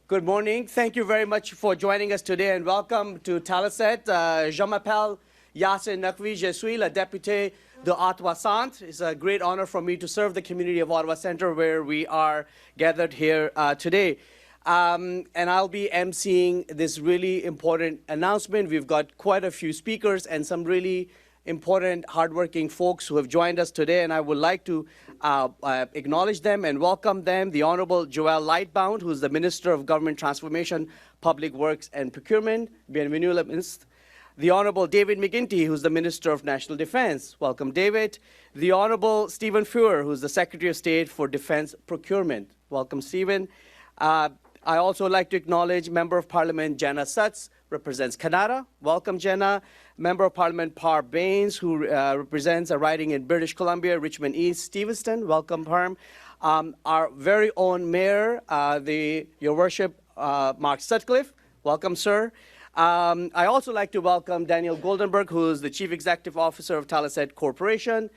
Good morning. Thank you very much for joining us today and welcome to Telesat. Je m'appelle Yasir Naqvi. Je suis le député de Ottawa Centre. It's a great honor for me to serve the community of Ottawa Centre where we are gathered here today. And I'll be emceeing this really important announcement. We've got quite a few speakers and some really important, hardworking folks who have joined us today, and I would like to acknowledge them and welcome them. The Honorable Joël Lightbound, who is the Minister of Government Transformation, Public Works and Procurement. Bienvenue, le ministre. The Honorable David McGuinty, who's the Minister of National Defense. Welcome, David. The Honorable Stephen Fuhr, who's the Secretary of State for Defense Procurement. Welcome, Stephen. I also like to acknowledge Member of Parliament Jenna Sutz, represents Canada. Welcome, Jenna. Member of Parliament Par Baines, who represents a riding in British Columbia, Richmond East, Stevenston. Welcome, Parm. Our very own Mayor, Your Worship, Mark Sutcliffe. Welcome, sir. I also like to welcome Daniel Goldberg, who is the Chief Executive Officer of Telesat Corporation,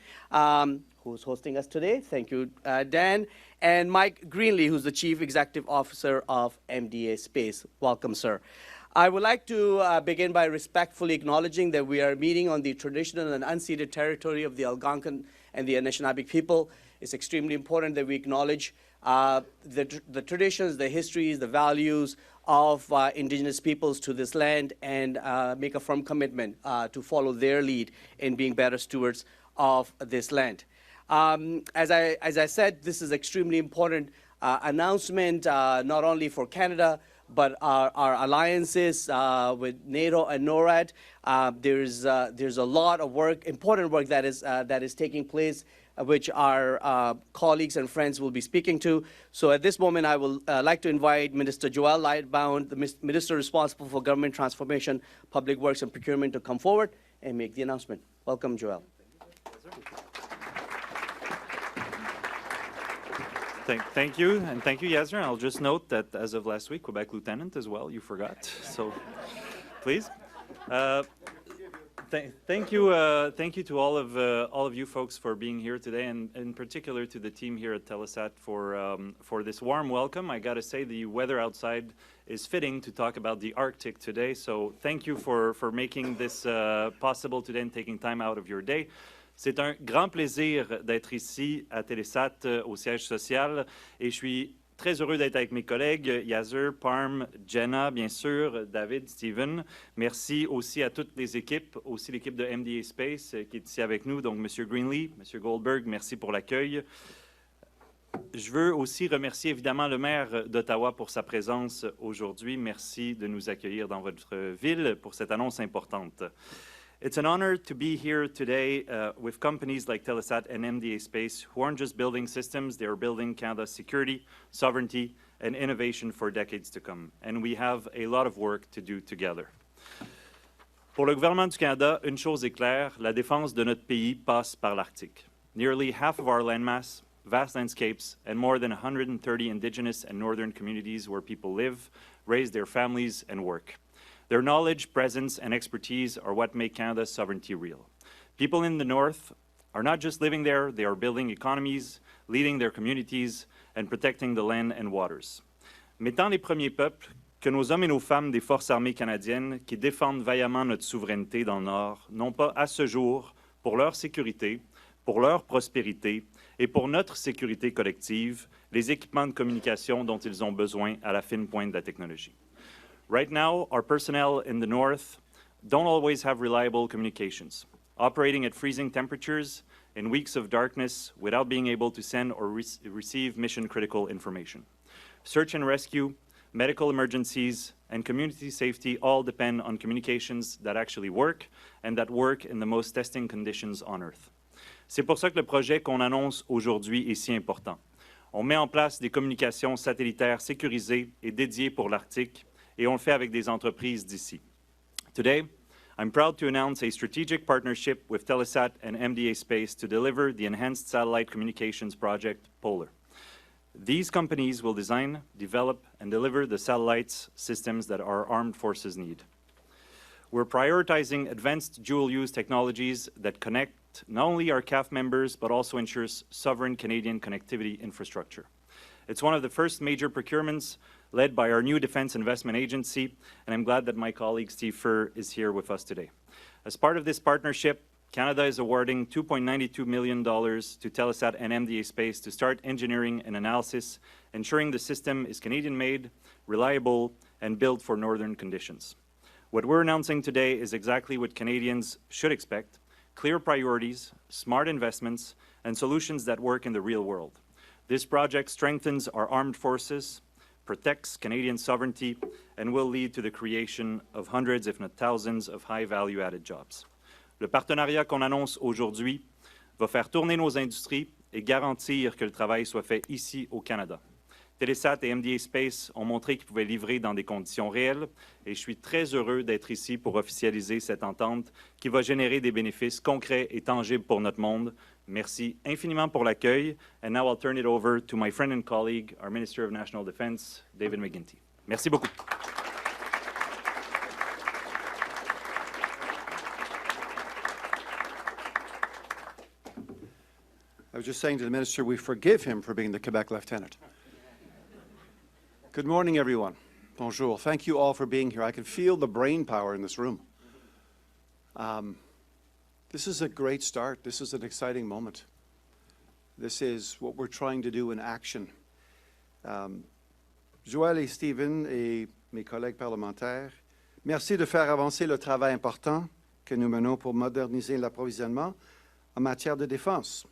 who's hosting us today. Thank you, Dan. And Mike Greenley, who's the Chief Executive Officer of MDA Space. Welcome, sir. I would like to begin by respectfully acknowledging that we are meeting on the traditional and unceded territory of the Algonquin and the Anishinaabe people. It's extremely important that we acknowledge the traditions, the histories, the values of Indigenous peoples to this land and make a firm commitment to follow their lead in being better stewards of this land. As I said, this is extremely important announcement, not only for Canada, but our alliances with NATO and NORAD. There's a lot of work, important work that is taking place, which our colleagues and friends will be speaking to. So at this moment, I will like to invite Minister Joël Lightbound, the Minister responsible for Government Transformation, Public Works and Procurement, to come forward and make the announcement. Welcome, Joël. Thank you, and thank you, Yasir. I'll just note that as of last week, Quebec Lieutenant as well, you forgot, so please. Thank you to all of you folks for being here today, and in particular to the team here at Telesat for this warm welcome. I gotta say the weather outside is fitting to talk about the Arctic today, so thank you for making this possible today and taking time out of your day. C'est un grand plaisir d'être ici à Telesat au siège social et je suis très heureux d'être avec mes collègues Yasir, Parm, Jenna, bien sûr, David, Stephen. Merci aussi à toutes les équipes, aussi l'équipe de MDA Space qui est ici avec nous, donc M. Greenley, M. Goldberg, merci pour l'accueil. Je veux aussi remercier évidemment le maire d'Ottawa pour sa présence aujourd'hui. Merci de nous accueillir dans votre ville pour cette annonce importante. It's an honor to be here today with companies like Telesat and MDA Space who aren't just building systems, they are building Canada's security, sovereignty, and innovation for decades to come. And we have a lot of work to do together. Pour le gouvernement du Canada, une chose est claire, la défense de notre pays passe par l'Arctique. Nearly half of our landmass, vast landscapes, and more than 130 Indigenous and Northern communities where people live, raise their families, and work. Their knowledge, presence, and expertise are what make Canada's sovereignty real. People in the North are not just living there, they are building economies, leading their communities, and protecting the land and waters. Mais tant les premiers peuples que nos hommes et nos femmes des Forces armées canadiennes qui défendent vaillamment notre souveraineté dans le Nord n'ont pas à ce jour, pour leur sécurité, pour leur prospérité et pour notre sécurité collective, les équipements de communication dont ils ont besoin à la fine pointe de la technologie. Right now, our personnel in the north don't always have reliable communications, operating at freezing temperatures in weeks of darkness without being able to send or receive mission-critical information. Search and rescue, medical emergencies, and community safety all depend on communications that actually work and that work in the most testing conditions on Earth. C'est pour ça que le projet qu'on annonce aujourd'hui est si important. On met en place des communications satellitaires sécurisées et dédiées pour l'Arctique, et on le fait avec des entreprises d'ici. Today, I'm proud to announce a strategic partnership with Telesat and MDA Space to deliver the Enhanced Satellite Communications Project, Polar. These companies will design, develop, and deliver the satellites systems that our armed forces need. We're prioritizing advanced dual-use technologies that connect not only our CAF members, but also ensures sovereign Canadian connectivity infrastructure. It's one of the first major procurements led by our new Defense Investment Agency, and I'm glad that my colleague Steve Fuhr is here with us today. As part of this partnership, Canada is awarding $2.92 million to Telesat and MDA Space to start engineering and analysis, ensuring the system is Canadian-made, reliable, and built for northern conditions. What we're announcing today is exactly what Canadians should expect: clear priorities, smart investments, and solutions that work in the real world. This project strengthens our armed forces, protects Canadian sovereignty, and will lead to the creation of hundreds, if not thousands, of high-value added jobs. Le partenariat qu'on annonce aujourd'hui va faire tourner nos industries et garantir que le travail soit fait ici au Canada. Telesat et MDA Space ont montré qu'ils pouvaient livrer dans des conditions réelles et je suis très heureux d'être ici pour officialiser cette entente qui va générer des bénéfices concrets et tangibles pour notre monde. Merci infiniment pour l'accueil. And now I'll turn it over to my friend and colleague, our Minister of National Defense, David McGuinty. Merci beaucoup. I was just saying to the Minister, we forgive him for being the Quebec Lieutenant. Good morning, everyone. Bonjour. Thank you all for being here. I can feel the brain power in this room. This is a great start. This is an exciting moment. This is what we're trying to do in action. Joël et Stephen et mes collègues parlementaires, merci de faire avancer le travail important que nous menons pour moderniser l'approvisionnement en matière de défense.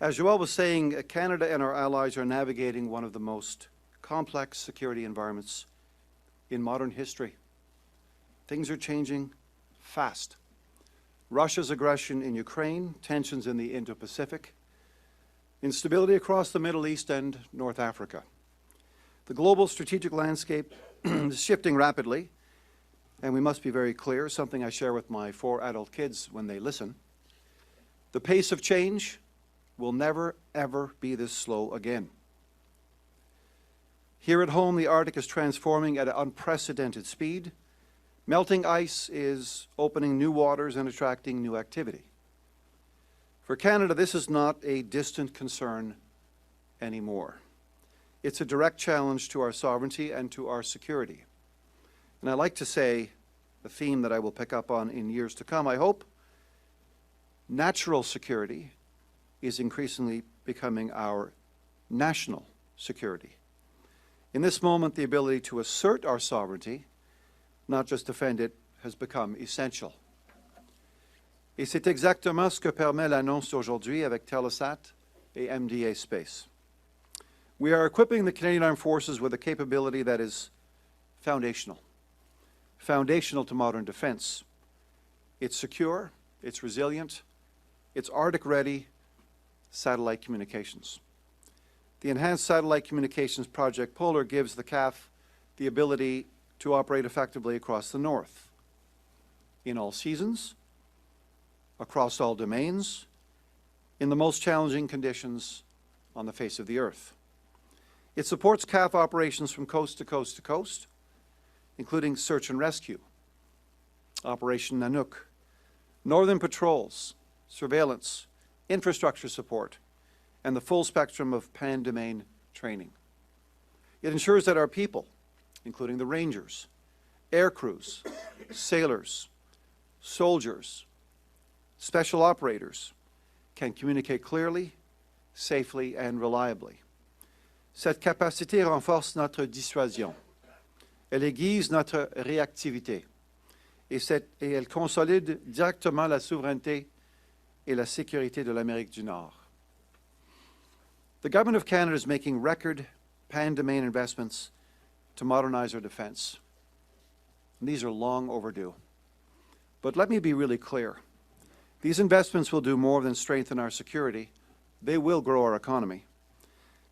As Joël was saying, Canada and our allies are navigating one of the most complex security environments in modern history. Things are changing fast. Russia's aggression in Ukraine, tensions in the Indo-Pacific, instability across the Middle East and North Africa. The global strategic landscape is shifting rapidly, and we must be very clear, something I share with my 4 adult kids when they listen. The pace of change will never, ever be this slow again. Here at home, the Arctic is transforming at an unprecedented speed. Melting ice is opening new waters and attracting new activity. For Canada, this is not a distant concern anymore. It's a direct challenge to our sovereignty and to our security. And I like to say, a theme that I will pick up on in years to come, I hope, natural security is increasingly becoming our national security. In this moment, the ability to assert our sovereignty, not just defend it, has become essential. Et c'est exactement ce que permet l'annonce d'aujourd'hui avec Telesat et MDA Space. We are equipping the Canadian Armed Forces with a capability that is foundational to modern defense. It's secure, it's resilient, it's Arctic-ready satellite communications. The Enhanced Satellite Communications Project Polar gives the CAF the ability to operate effectively across the North, in all seasons, across all domains, in the most challenging conditions on the face of the Earth. It supports CAF operations from coast to coast to coast, including search and rescue, Operation Nanook, northern patrols, surveillance, infrastructure support, and the full spectrum of pan-domain training. It ensures that our people, including the Rangers, air crews, sailors, soldiers, special operators, can communicate clearly, safely, and reliably. Cette capacité renforce notre dissuasion. Elle aiguise notre réactivité. Et elle consolide directement la souveraineté et la sécurité de l'Amérique du Nord. The Government of Canada is making record pan-domain investments to modernize our defense. And these are long overdue. But let me be really clear. These investments will do more than strengthen our security. They will grow our economy.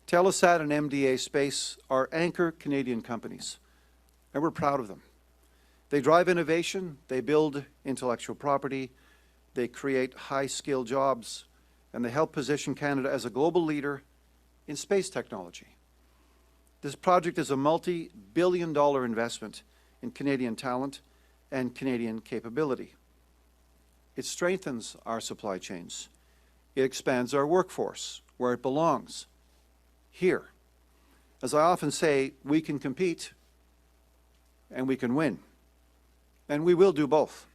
Telesat and MDA Space are anchor Canadian companies, and we're proud of them. They drive innovation, they build intellectual property, they create high-skilled jobs, and they help position Canada as a global leader in space technology. This project is a multi-billion-dollar investment in Canadian talent and Canadian capability. It strengthens our supply chains. It expands our workforce where it belongs, here. As I often say, we can compete and we can win. And we will do both.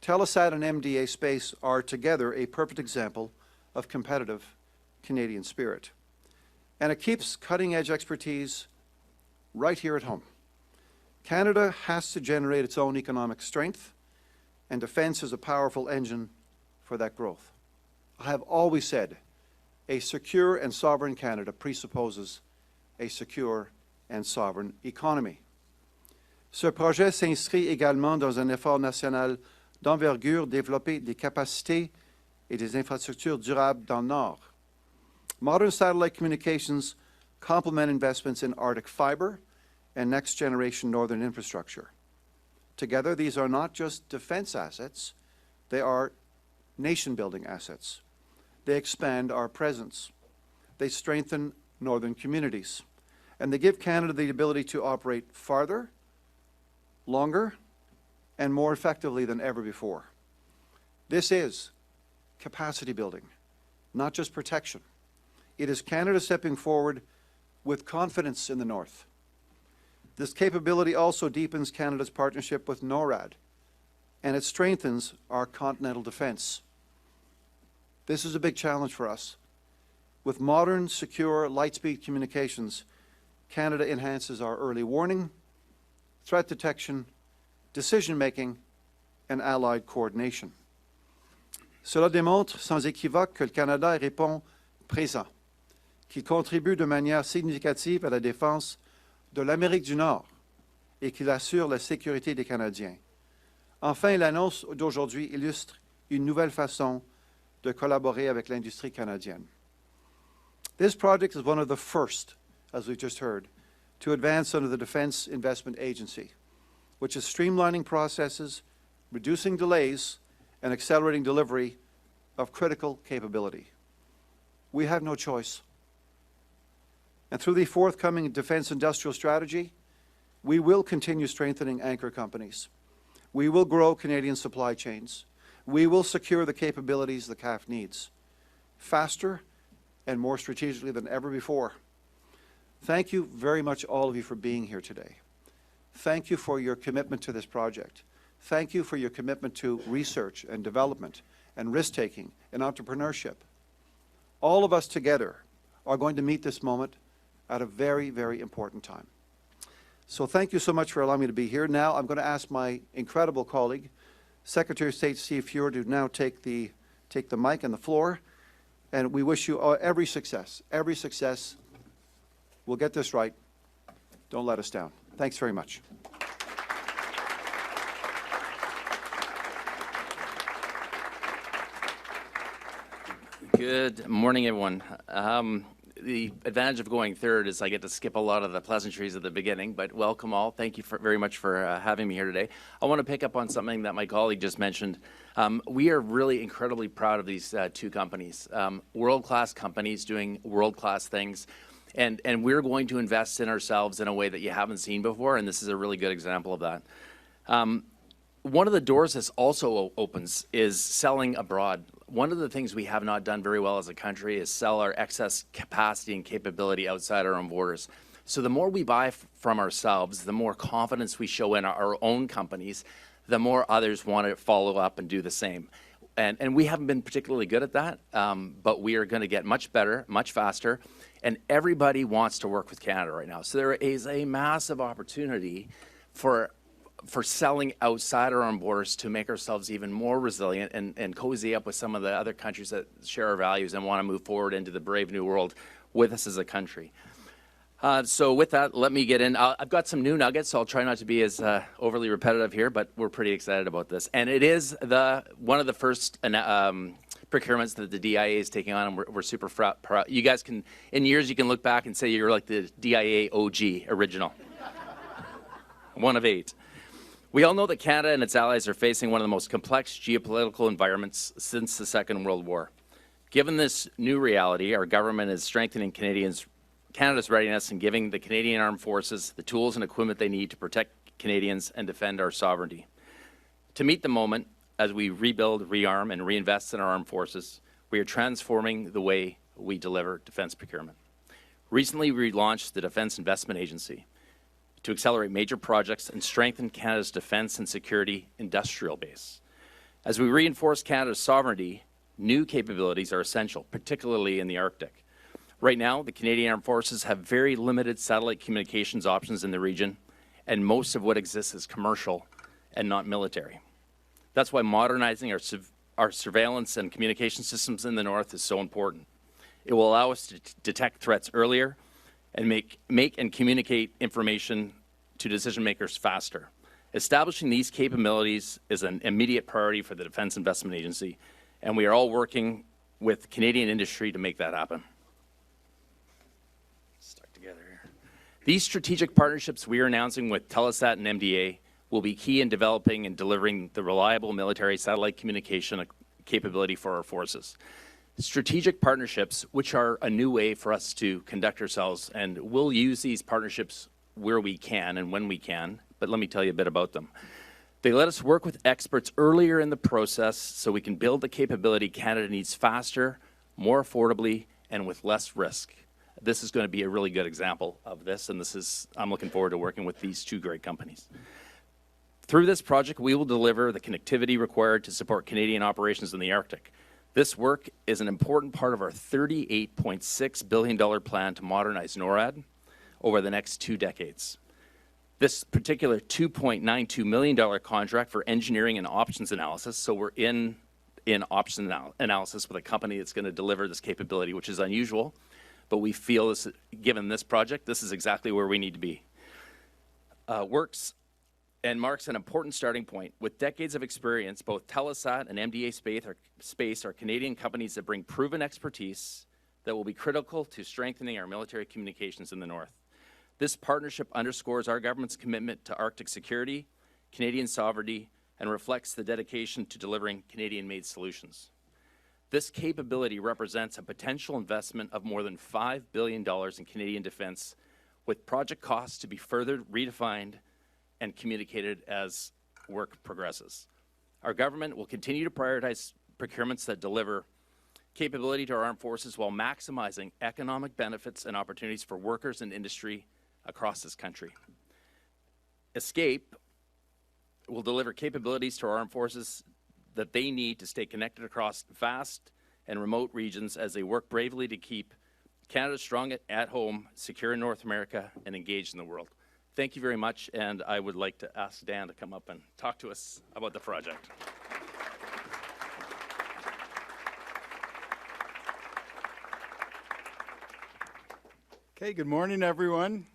Telesat and MDA Space are together a perfect example of competitive Canadian spirit. And it keeps cutting-edge expertise right here at home. Canada has to generate its own economic strength, and defense is a powerful engine for that growth. I have always said a secure and sovereign Canada presupposes a secure and sovereign economy. Ce projet s'inscrit également dans un effort national d'envergure développer des capacités et des infrastructures durables dans le Nord. Modern satellite communications complement investments in Arctic fiber and next-generation northern infrastructure. Together, these are not just defense assets, they are nation-building assets. They expand our presence. They strengthen northern communities. And they give Canada the ability to operate farther, longer, and more effectively than ever before. This is capacity building, not just protection. It is Canada stepping forward with confidence in the North. This capability also deepens Canada's partnership with NORAD, and it strengthens our continental defense. This is a big challenge for us. With modern, secure, light-speed communications, Canada enhances our early warning, threat detection, decision-making, and allied coordination. Cela démontre sans équivoque que le Canada répond présent, qu'il contribue de manière significative à la défense de l'Amérique du Nord et qu'il assure la sécurité des Canadiens. Enfin, l'annonce d'aujourd'hui illustre une nouvelle façon de collaborer avec l'industrie canadienne. This project is one of the first, as we've just heard, to advance under the Defense Investment Agency, which is streamlining processes, reducing delays, and accelerating delivery of critical capability. We have no choice. And through the forthcoming Defense Industrial Strategy, we will continue strengthening anchor companies. We will grow Canadian supply chains. We will secure the capabilities the CAF needs, faster and more strategically than ever before. Thank you very much, all of you, for being here today. Thank you for your commitment to this project. Thank you for your commitment to research and development and risk-taking and entrepreneurship. All of us together are going to meet this moment at a very, very important time. So thank you so much for allowing me to be here. Now I'm going to ask my incredible colleague, Secretary of State Steve Fuhr, to now take the mic and the floor. And we wish you every success. Every success. We'll get this right. Don't let us down. Thanks very much. Good morning, everyone. The advantage of going third is I get to skip a lot of the pleasantries at the beginning, but welcome all. Thank you very much for having me here today. I want to pick up on something that my colleague just mentioned. We are really incredibly proud of these two companies, world-class companies doing world-class things, and we're going to invest in ourselves in a way that you haven't seen before, and this is a really good example of that. One of the doors this also opens is selling abroad. One of the things we have not done very well as a country is sell our excess capacity and capability outside our own borders. So the more we buy from ourselves, the more confidence we show in our own companies, the more others want to follow up and do the same. And we haven't been particularly good at that, but we are going to get much better, much faster, and everybody wants to work with Canada right now. So there is a massive opportunity for selling outside our own borders to make ourselves even more resilient and cozy up with some of the other countries that share our values and want to move forward into the brave new world with us as a country. So with that, let me get in. I've got some new nuggets, so I'll try not to be as overly repetitive here, but we're pretty excited about this. And it is one of the first procurements that the DIA is taking on, and we're super proud. You guys can, in years, you can look back and say you're like the DIA OG, original. One of 8. We all know that Canada and its allies are facing one of the most complex geopolitical environments since the Second World War. Given this new reality, our government is strengthening Canada's readiness and giving the Canadian Armed Forces the tools and equipment they need to protect Canadians and defend our sovereignty. To meet the moment, as we rebuild, rearm, and reinvest in our armed forces, we are transforming the way we deliver defense procurement. Recently, we launched the Defence Investment Agency to accelerate major projects and strengthen Canada's defence and security industrial base. As we reinforce Canada's sovereignty, new capabilities are essential, particularly in the Arctic. Right now, the Canadian Armed Forces have very limited satellite communications options in the region, and most of what exists is commercial and not military. That's why modernizing our surveillance and communication systems in the north is so important. It will allow us to detect threats earlier and make and communicate information to decision makers faster. Establishing these capabilities is an immediate priority for the Defence Investment Agency, and we are all working with Canadian industry to make that happen. Stuck together here. These strategic partnerships we are announcing with Telesat and MDA will be key in developing and delivering the reliable military satellite communication capability for our forces. Strategic partnerships, which are a new way for us to conduct ourselves, and we'll use these partnerships where we can and when we can, but let me tell you a bit about them. They let us work with experts earlier in the process so we can build the capability Canada needs faster, more affordably, and with less risk. This is going to be a really good example of this, and I'm looking forward to working with these two great companies. Through this project, we will deliver the connectivity required to support Canadian operations in the Arctic. This work is an important part of our $38.6 billion plan to modernize NORAD over the next 2 decades. This particular $2.92 million contract for engineering and options analysis, so we're in option analysis with a company that's going to deliver this capability, which is unusual, but we feel this, given this project, this is exactly where we need to be. Works and marks an important starting point. With decades of experience, both Telesat and MDA Space are Canadian companies that bring proven expertise that will be critical to strengthening our military communications in the north. This partnership underscores our government's commitment to Arctic security, Canadian sovereignty, and reflects the dedication to delivering Canadian-made solutions. This capability represents a potential investment of more than $5 billion in Canadian defence, with project costs to be further redefined and communicated as work progresses. Our government will continue to prioritize procurements that deliver capability to our armed forces while maximizing economic benefits and opportunities for workers and industry across this country. ESCAPE will deliver capabilities to our armed forces that they need to stay connected across vast and remote regions as they work bravely to keep Canada strong at home, secure in North America, and engaged in the world. Thank you very much, and I would like to ask Dan to come up and talk to us about the project. Okay, good morning, everyone.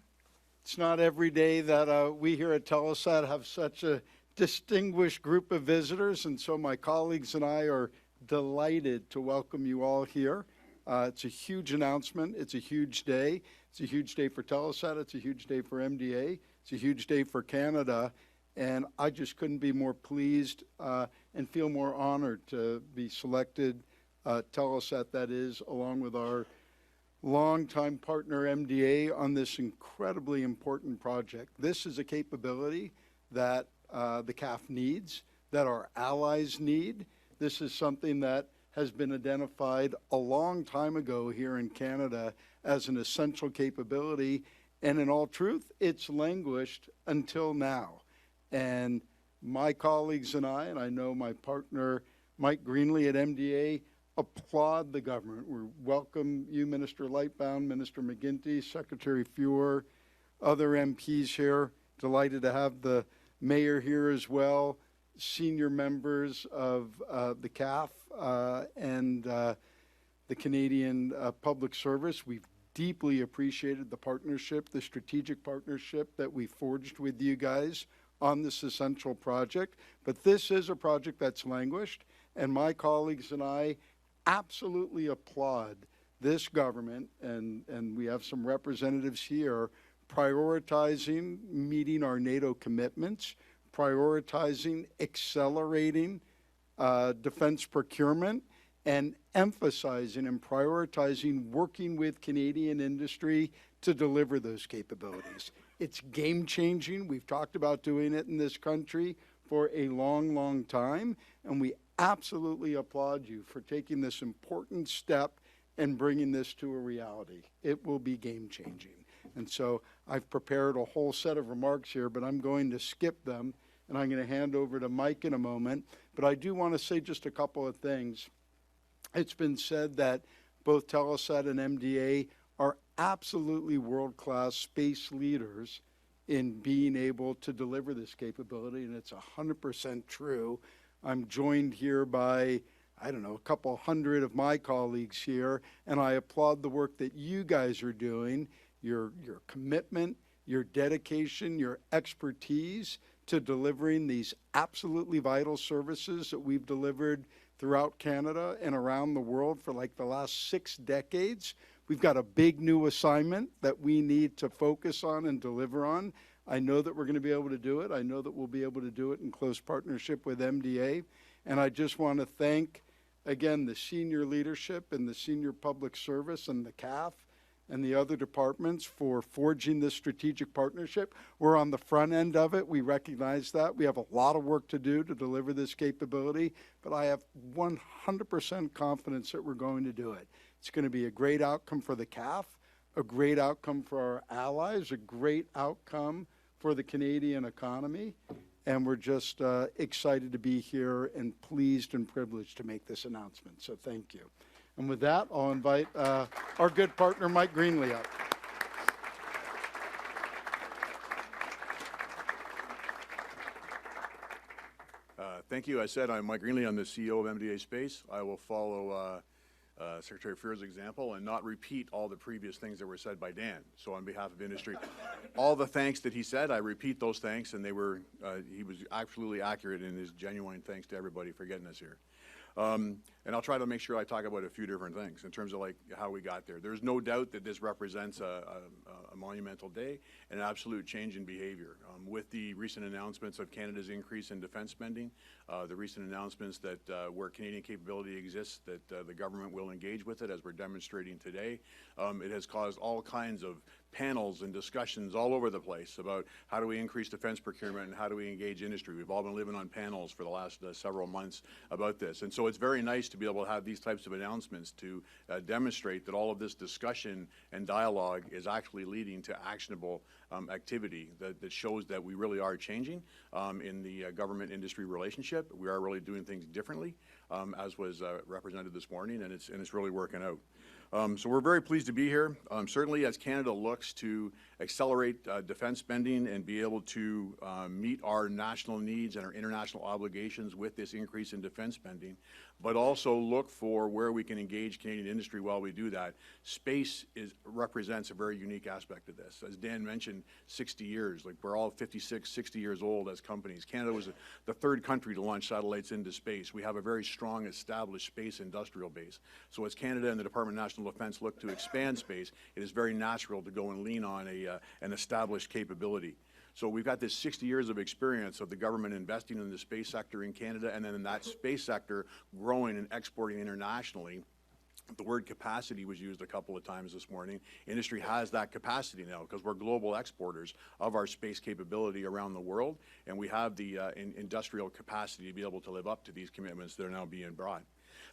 It's not every day that we here at Telesat have such a distinguished group of visitors, and so my colleagues and I are delighted to welcome you all here. It's a huge announcement. It's a huge day. It's a huge day for Telesat. It's a huge day for MDA. It's a huge day for Canada. And I just couldn't be more pleased and feel more honored to be selected, Telesat that is, along with our longtime partner MDA on this incredibly important project. This is a capability that the CAF needs, that our allies need. This is something that has been identified a long time ago here in Canada as an essential capability, and in all truth, it's languished until now. And my colleagues and I know my partner Mike Greenley at MDA, applaud the government. We welcome you, Minister Lightbound, Minister McGuinty, Secretary Fuhr, other MPs here. Delighted to have the mayor here as well, senior members of the CAF and the Canadian Public Service. We've deeply appreciated the partnership, the strategic partnership that we forged with you guys on this essential project. But this is a project that's languished, and my colleagues and I absolutely applaud this government, and we have some representatives here, prioritizing meeting our NATO commitments, prioritizing accelerating defense procurement, and emphasizing and prioritizing working with Canadian industry to deliver those capabilities. It's game-changing. We've talked about doing it in this country for a long, long time, and we absolutely applaud you for taking this important step and bringing this to a reality. It will be game-changing. And so I've prepared a whole set of remarks here, but I'm going to skip them, and I'm going to hand over to Mike in a moment. But I do want to say just a couple of things. It's been said that both Telesat and MDA are absolutely world-class space leaders in being able to deliver this capability, and it's 100% true. I'm joined here by, I don't know, a couple hundred of my colleagues here, and I applaud the work that you guys are doing, your commitment, your dedication, your expertise to delivering these absolutely vital services that we've delivered throughout Canada and around the world for like the last 6 decades. We've got a big new assignment that we need to focus on and deliver on. I know that we're going to be able to do it. I know that we'll be able to do it in close partnership with MDA. And I just want to thank, again, the senior leadership and the senior public service and the CAF and the other departments for forging this strategic partnership. We're on the front end of it. We recognize that. We have a lot of work to do to deliver this capability, but I have 100% confidence that we're going to do it. It's going to be a great outcome for the CAF, a great outcome for our allies, a great outcome for the Canadian economy, and we're just excited to be here and pleased and privileged to make this announcement. So thank you. And with that, I'll invite our good partner, Mike Greenley, up. Thank you. I said I'm Mike Greenley. I'm the CEO of MDA Space. I will follow Secretary Fuhr's example and not repeat all the previous things that were said by Dan. So on behalf of industry, all the thanks that he said, I repeat those thanks, and they were, he was absolutely accurate in his genuine thanks to everybody for getting us here. And I'll try to make sure I talk about a few different things in terms of like how we got there. There's no doubt that this represents a monumental day and an absolute change in behavior. With the recent announcements of Canada's increase in defense spending, the recent announcements that where Canadian capability exists, that the government will engage with it, as we're demonstrating today, it has caused all kinds of panels and discussions all over the place about how do we increase defense procurement and how do we engage industry. We've all been living on panels for the last several months about this. And so it's very nice to be able to have these types of announcements to demonstrate that all of this discussion and dialogue is actually leading to actionable activity that shows that we really are changing in the government-industry relationship. We are really doing things differently, as was represented this morning, and it's really working out. So we're very pleased to be here. Certainly as Canada looks to accelerate defense spending and be able to meet our national needs and our international obligations with this increase in defense spending, but also look for where we can engage Canadian industry while we do that. Space represents a very unique aspect of this. As Dan mentioned, 60 years, like we're all 56, 60 years old as companies. Canada was the third country to launch satellites into space. We have a very strong established space industrial base. So as Canada and the Department of National Defense look to expand space, it is very natural to go and lean on an established capability. So we've got this 60 years of experience of the government investing in the space sector in Canada, and then in that space sector growing and exporting internationally. The word capacity was used a couple of times this morning. Industry has that capacity now because we're global exporters of our space capability around the world, and we have the industrial capacity to be able to live up to these commitments that are now being brought.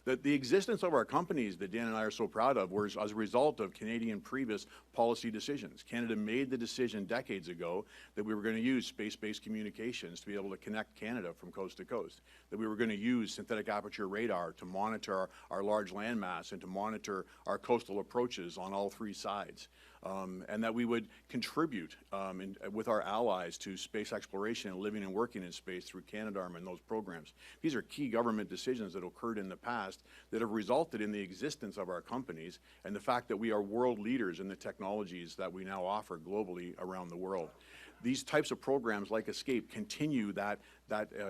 The existence of our companies that Dan and I are so proud of was as a result of Canadian previous policy decisions. Canada made the decision decades ago that we were going to use space-based communications to be able to connect Canada from coast to coast, that we were going to use synthetic aperture radar to monitor our large landmass and to monitor our coastal approaches on all 3 sides. And that we would contribute with our allies to space exploration and living and working in space through Canadarm and those programs. These are key government decisions that occurred in the past that have resulted in the existence of our companies and the fact that we are world leaders in the technologies that we now offer globally around the world. These types of programs like ESCAPE continue that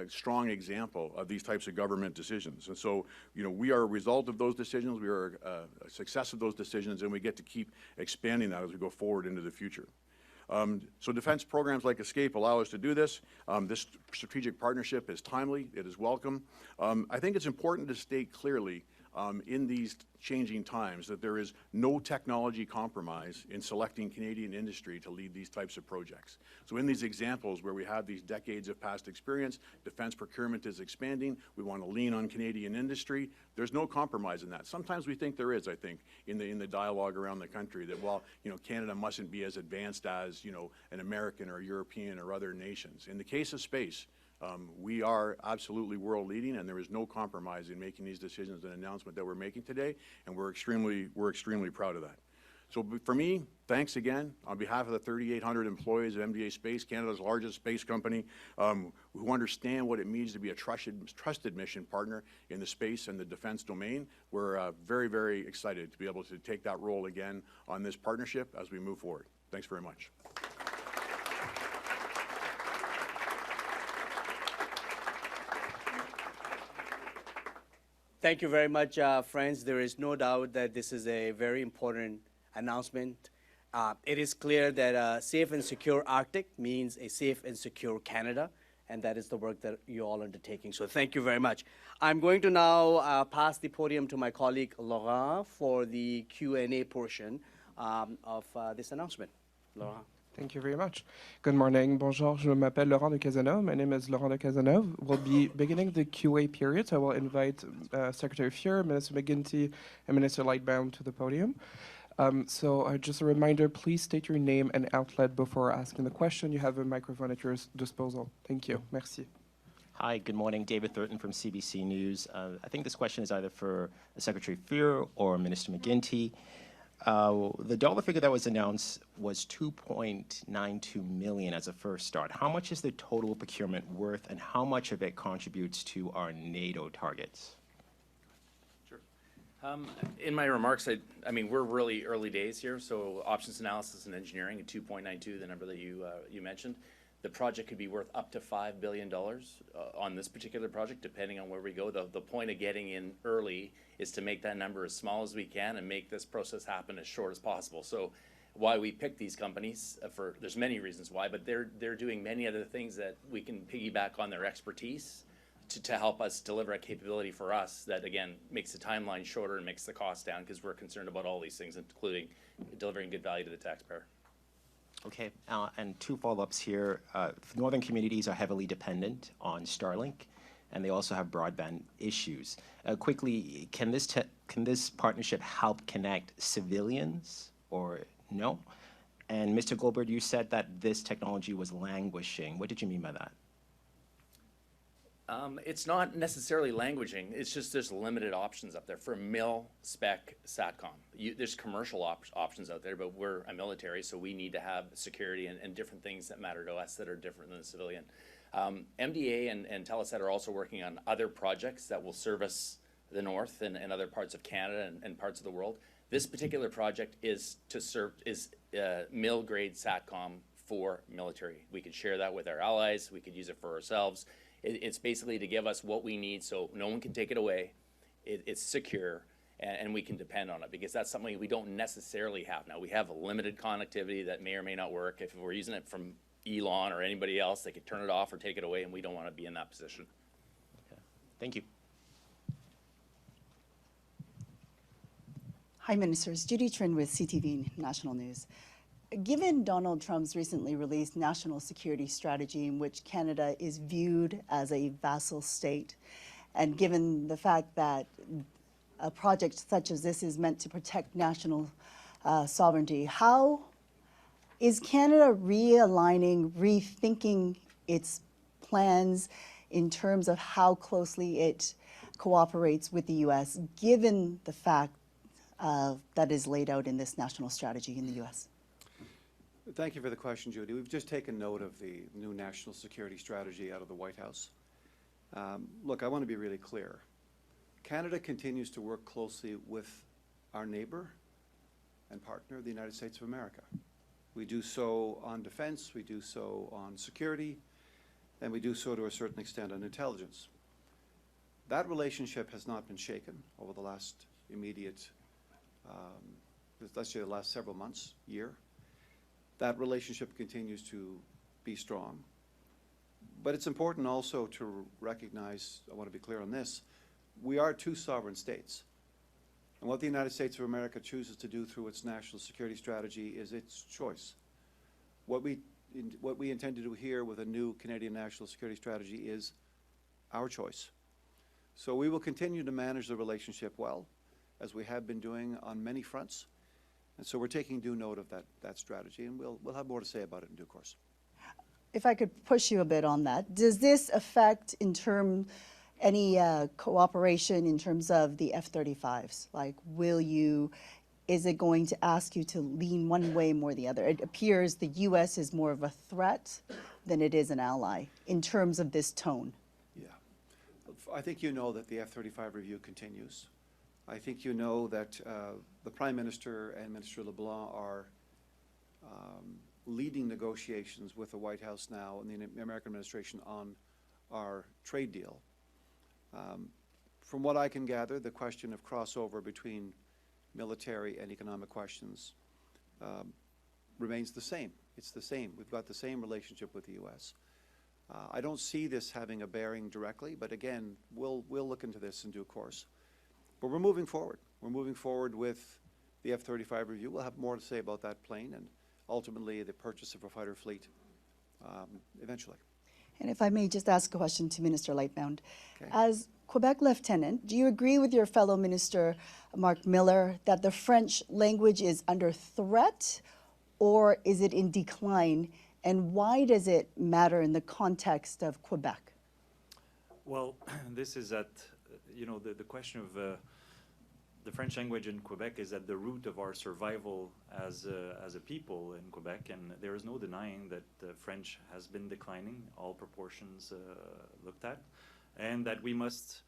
strong example of these types of government decisions. And so, you know, we are a result of those decisions, we are a success of those decisions, and we get to keep expanding that as we go forward into the future. So defense programs like ESCAPE allow us to do this. This strategic partnership is timely, it is welcome. I think it's important to state clearly in these changing times, that there is no technology compromise in selecting Canadian industry to lead these types of projects. So in these examples where we have these decades of past experience, defense procurement is expanding, we want to lean on Canadian industry, there's no compromise in that. Sometimes we think there is, I think, in the dialogue around the country that, well, Canada mustn't be as advanced as, an American or a European or other nations. In the case of space, we are absolutely world leading, and there is no compromise in making these decisions and announcement that we're making today, and we're extremely proud of that. So for me, thanks again on behalf of the 3,800 employees of MDA Space, Canada's largest space company, who understand what it means to be a trusted mission partner in the space and the defense domain. We're very, very excited to be able to take that role again on this partnership as we move forward. Thanks very much. Thank you very much, friends. There is no doubt that this is a very important announcement. It is clear that a safe and secure Arctic means a safe and secure Canada, and that is the work that you're all undertaking. So thank you very much. I'm going to now pass the podium to my colleague Laurent for the Q&A portion of this announcement. Laurent. Thank you very much. Good morning. Bonjour. Je m'appelle Laurent de Cazeneuve. My name is Laurent de Cazeneuve. We'll be beginning the QA period, so I will invite Secretary Fuhr, Minister McGuinty, and Minister Lightbound to the podium. So just a reminder, please state your name and outlet before asking the question. You have a microphone at your disposal. Thank you. Merci. Hi, good morning. David Thurton from CBC News. I think this question is either for Secretary Fuhr or Minister McGuinty. The dollar figure that was announced was $2.92 million as a first start. How much is the total procurement worth, and how much of it contributes to our NATO targets? Sure. In my remarks, I mean, we're really early days here, so options analysis and engineering at 2.92, the number that you mentioned. The project could be worth up to $5 billion on this particular project, depending on where we go. The point of getting in early is to make that number as small as we can and make this process happen as short as possible. So why we picked these companies, there's many reasons why, but they're doing many other things that we can piggyback on their expertise to help us deliver a capability for us that, again, makes the timeline shorter and makes the cost down, because we're concerned about all these things, including delivering good value to the taxpayer. Okay, and two follow-ups here. Northern communities are heavily dependent on Starlink, and they also have broadband issues. Quickly, can this partnership help connect civilians or no? And Mr. Goldberg, you said that this technology was languishing. What did you mean by that? It's not necessarily languishing. It's just there's limited options up there for mil-spec SATCOM. There's commercial options out there, but we're a military, so we need to have security and different things that matter to us that are different than the civilian. MDA and Telesat are also working on other projects that will service the North and other parts of Canada and parts of the world. This particular project is mil-grade SATCOM for military. We could share that with our allies. We could use it for ourselves. It's basically to give us what we need so no one can take it away. It's secure, and we can depend on it, because that's something we don't necessarily have now. We have a limited connectivity that may or may not work. If we're using it from Elon or anybody else, they could turn it off or take it away, and we don't want to be in that position. Okay. Thank you. Hi, Ministers. Judy Trin with CTV National News. Given Donald Trump's recently released national security strategy, in which Canada is viewed as a vassal state, and given the fact that a project such as this is meant to protect national sovereignty, how is Canada realigning, rethinking its plans in terms of how closely it cooperates with the U.S., given the fact that is laid out in this national strategy in the U.S.? Thank you for the question, Judy. We've just taken note of the new national security strategy out of the White House. Look, I want to be really clear. Canada continues to work closely with our neighbor and partner, the United States of America. We do so on defense, we do so on security, and we do so to a certain extent on intelligence. That relationship has not been shaken over the last immediate, let's say the last several months, year. That relationship continues to be strong. But it's important also to recognize, I want to be clear on this, we are two sovereign states. And what the United States of America chooses to do through its national security strategy is its choice. What we intend to do here with a new Canadian national security strategy is our choice. So we will continue to manage the relationship well, as we have been doing on many fronts. And so we're taking due note of that strategy, and we'll have more to say about it in due course. If I could push you a bit on that, does this affect any cooperation in terms of the F-35s? Like, is it going to ask you to lean one way more the other? It appears the U.S. is more of a threat than it is an ally in terms of this tone. Yeah. I think you know that the F-35 review continues. I think you know that the Prime Minister and Minister LeBlanc are leading negotiations with the White House now and the American administration on our trade deal. From what I can gather, the question of crossover between military and economic questions remains the same. It's the same. We've got the same relationship with the U.S. I don't see this having a bearing directly, but again, we'll look into this in due course. But we're moving forward. We're moving forward with the F-35 review. We'll have more to say about that plane and ultimately the purchase of a fighter fleet eventually. And if I may just ask a question to Minister Lightbound. Okay. As Quebec Lieutenant, do you agree with your fellow Minister, Marc Miller, that the French language is under threat, or is it in decline? And why does it matter in the context of Quebec? Well, this is the question of the French language in Quebec is at the root of our survival as a people in Quebec, and there is no denying that French has been declining, all proportions looked at, and that we must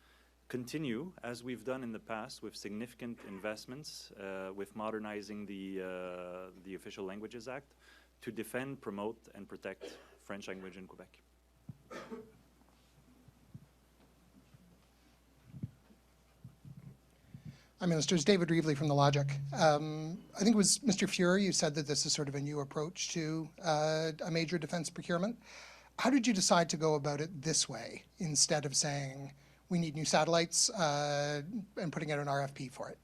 continue, as we've done in the past, with significant investments, with modernizing the Official Languages Act, to defend, promote, and protect French language in Quebec. Hi, Ministers. David Reevely from The Logic. I think it was Mr. Fuhr, you said that this is sort of a new approach to a major defense procurement. How did you decide to go about it this way instead of saying we need new satellites and putting out an RFP for it?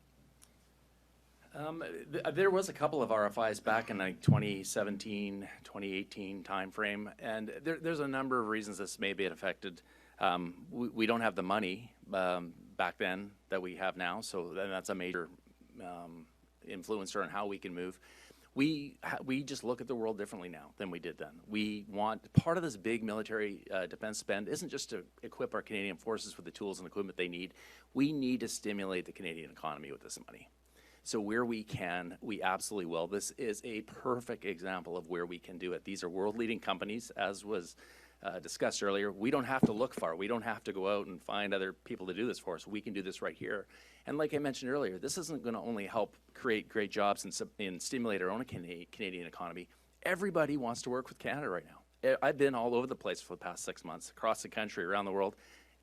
There was a couple of RFIs back in like 2017, 2018 timeframe, and there's a number of reasons this may be affected. We don't have the money back then that we have now, so that's a major influencer on how we can move. We just look at the world differently now than we did then. We want, part of this big military defense spend isn't just to equip our Canadian forces with the tools and equipment they need. We need to stimulate the Canadian economy with this money. So where we can, we absolutely will. This is a perfect example of where we can do it. These are world-leading companies, as was discussed earlier. We don't have to look far. We don't have to go out and find other people to do this for us. We can do this right here. And like I mentioned earlier, this isn't going to only help create great jobs and stimulate our own Canadian economy. Everybody wants to work with Canada right now. I've been all over the place for the past 6 months, across the country, around the world.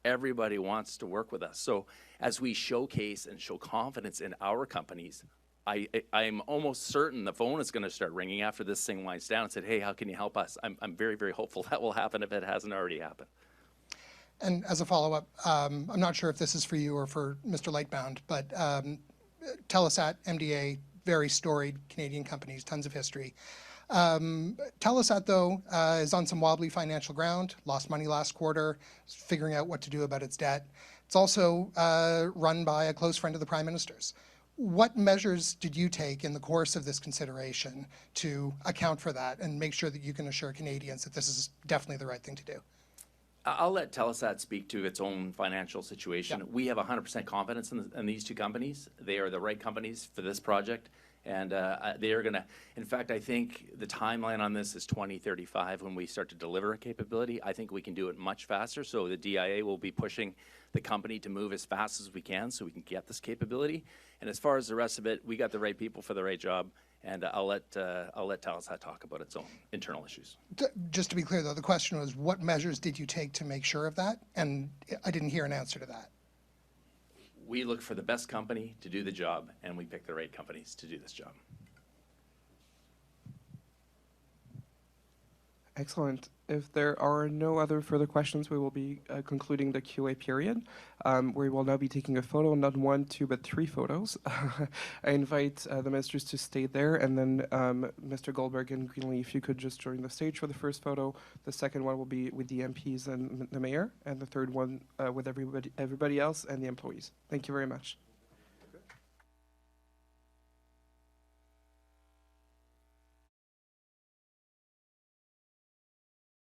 Everybody wants to work with us. So as we showcase and show confidence in our companies, I'm almost certain the phone is going to start ringing after this thing winds down and said, hey, how can you help us? I'm very, very hopeful that will happen if it hasn't already happened. And as a follow-up, I'm not sure if this is for you or for Mr. Lightbound, but Telesat, MDA, very storied Canadian companies, tons of history. Telesat, though, is on some wobbly financial ground, lost money last quarter, figuring out what to do about its debt. It's also run by a close friend of the Prime Minister's. What measures did you take in the course of this consideration to account for that and make sure that you can assure Canadians that this is definitely the right thing to do? I'll let Telesat speak to its own financial situation. Yep. We have 100% confidence in these two companies. They are the right companies for this project. And they are going to, in fact, I think the timeline on this is 2035 when we start to deliver a capability. I think we can do it much faster. So the DIA will be pushing the company to move as fast as we can so we can get this capability. And as far as the rest of it, we got the right people for the right job. And I'll let Telesat talk about its own internal issues. Just to be clear, though, the question was, what measures did you take to make sure of that? And I didn't hear an answer to that. We look for the best company to do the job, and we pick the right companies to do this job. Excellent. If there are no other further questions, we will be concluding the QA period. We will now be taking a photo, not 1, 2, but 3 photos. I invite the ministers to stay there, and then Mr. Goldberg and Greenley, if you could just join the stage for the first photo. The second one will be with the MPs and the mayor, and the third one with everybody else and the employees. Thank you very much.